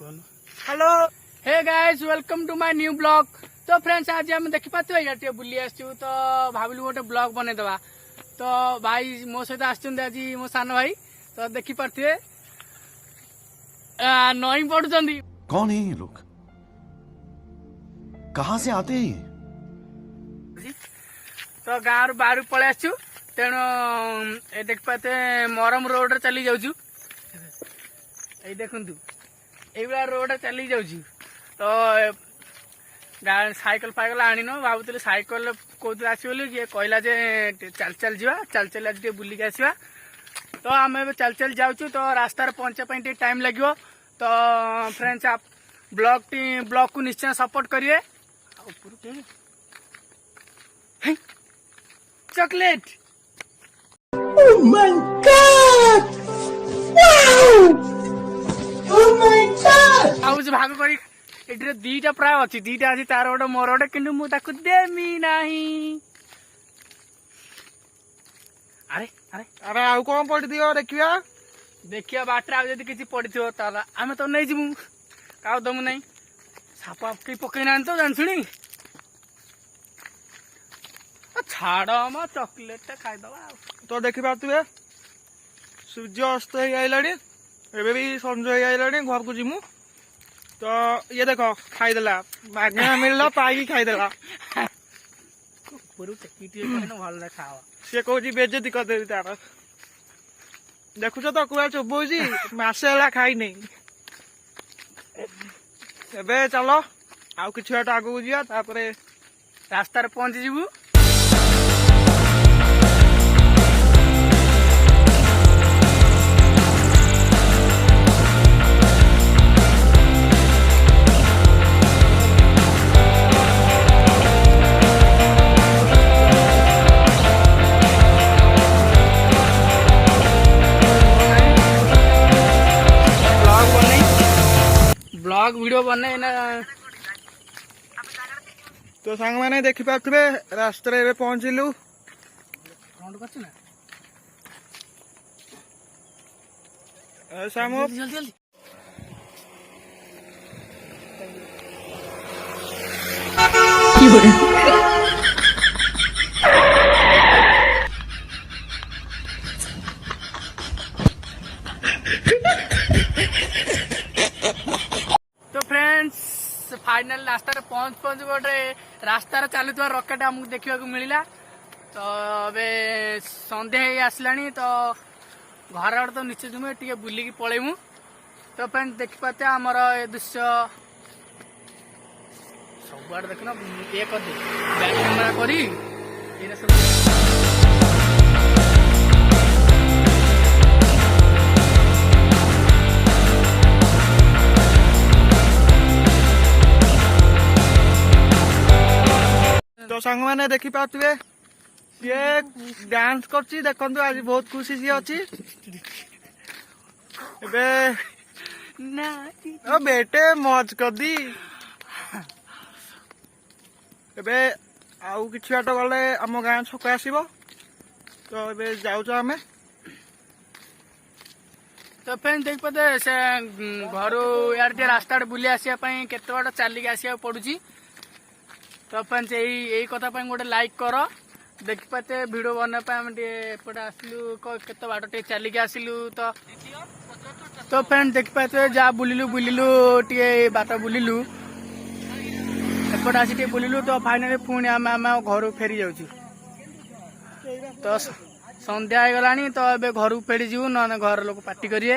Hello hey guys welcome to my new blog. तो friends आज हम देखी पाते ये बुली आसचु तो भाविलु गोटे ब्लॉग बने देवा। तो भाई मो सहित आज मो सान भाई तो देखी पारे नई पढ़ुं। कौन है ये लोग, कहाँ से आते हैं ये? तो गाँव रु बाहर पलि आसचु तेणु देख पाते मरम रोड चली जाऊँ। ये देखु ये रोड चली जाऊँ तो साइकिल फाइकल आनी न भावुली साइकिल कौन आस कहला जे चल चल जा चल चल आज बुलिक आसवा। तो आम चल चल जाऊँ तो रास्तार पहुंचा टाइम लगे। तो फ्रेंड्स आप ब्लॉग को निश्चय सपोर्ट करिए। Chocolate Oh my God! Wow! Oh my God! आउज भाग करी एठी दीटा प्राय अछि दीटा अछि तार गोटे मोर गोटे किंतु मु ताकु देमी नाही। अरे अरे अरे आउ कौन पढ़ दियो देखिया देखिया बाटर आ जदी किछि पड़िथियो ताला आमे तो नै जिमु काउ दमु नै साप आप के पकई ना तो जान सुनी छाड़ म चॉकलेट खाई दवा। तो देखी पारे सूर्य अस्त हो आइलानी एबे भी संज हो आइलानी घर को जिमु। तो ये देखो खाईदेला मागना मिलला पाई खाईदेला पुरु टेकीटी न भल खावा से कहूँ बेजती करदेवी तार देखुच तो कुआ चोबौची मासे है खाई नहीं। एबे चलो आउ किछ बाट आगू जिया तापरे रास्तार पहुंच जीवु। ब्लॉग वीडियो बने ना तो सांग माने देखी पारे रास्ता रे पहुंचलु सामो जल्दी जल्दी फाइनल रास्ता पहुंच गोटे रास्तार चलुवा रकेट आमको देखा मिलला। तो अबे संध्या ही आसला तो घर आड़े तो निश्चित जिम्मे टे बुलिकी पलैमु। तो फ्रेंड्स देखी पाते आमर ए दृश्य सब आड़े देखना ये कर बैक कैमेरा करी तो सांग माने देखी पारे सी डांस करची देखो आज बहुत खुशी सी अच्छी बेटे मौज कर दी। एबे आउ किछि बाट गले आम गाँ छक आसीबो। तो एबे जाउछ आमे। तो फ्रेंड्स देख पाते से घर यार रास्ता बुली आसा केते बाट चलिक आसा पड़ुची। तो फ्रेंड्स यही कथा गोटे लाइक कर देखी पाते वीडियो बनापे एपटे आसलु केते बाट टे चलिक आसलु। तो फ्रेंड्स देखी पाते जहाँ बुलिलु बुलिलु टे बाट बुलिलु एपटे आसी टे बुलिलु। तो फाइनली पुणी आम घर फेरी जाऊँ। तो संध्या हो गलानी तो ए घर फेरी जीवु न घर लोग पार्टी करिए।